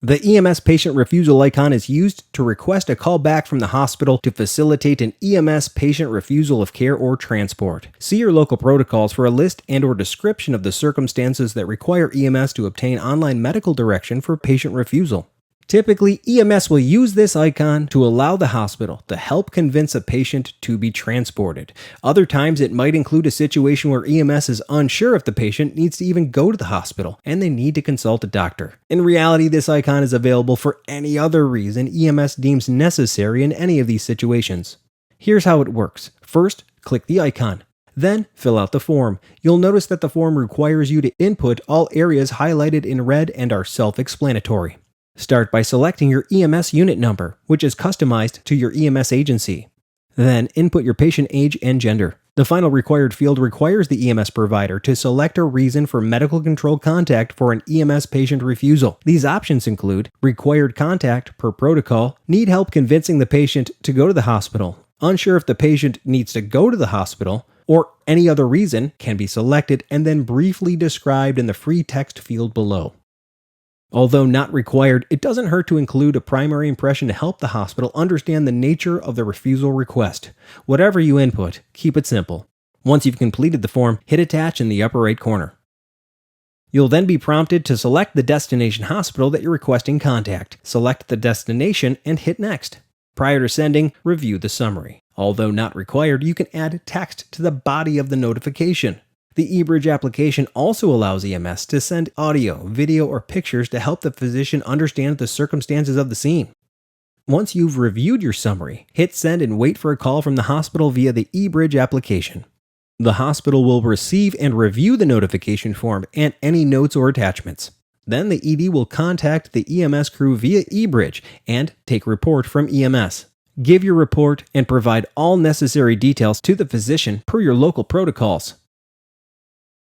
The EMS patient refusal icon is used to request a call back from the hospital to facilitate an EMS patient refusal of care or transport. See your local protocols for a list and/or description of the circumstances that require EMS to obtain online medical direction for patient refusal. Typically, EMS will use this icon to allow the hospital to help convince a patient to be transported. Other times, it might include a situation where EMS is unsure if the patient needs to even go to the hospital and they need to consult a doctor. In reality, this icon is available for any other reason EMS deems necessary in any of these situations. Here's how it works. First, click the icon. Then, fill out the form. You'll notice that the form requires you to input all areas highlighted in red and are self-explanatory. Start by selecting your EMS unit number, which is customized to your EMS agency. Then input your patient age and gender. The final required field requires the EMS provider to select a reason for medical control contact for an EMS patient refusal. These options include required contact per protocol, need help convincing the patient to go to the hospital, unsure if the patient needs to go to the hospital, or any other reason can be selected and then briefly described in the free text field below. Although not required, it doesn't hurt to include a primary impression to help the hospital understand the nature of the refusal request. Whatever you input, keep it simple. Once you've completed the form, hit Attach in the upper right corner. You'll then be prompted to select the destination hospital that you're requesting contact. Select the destination and hit Next. Prior to sending, review the summary. Although not required, you can add text to the body of the notification. The eBridge application also allows EMS to send audio, video, or pictures to help the physician understand the circumstances of the scene. Once you've reviewed your summary, hit Send and wait for a call from the hospital via the eBridge application. The hospital will receive and review the notification form and any notes or attachments. Then the ED will contact the EMS crew via eBridge and take report from EMS. Give your report and provide all necessary details to the physician per your local protocols.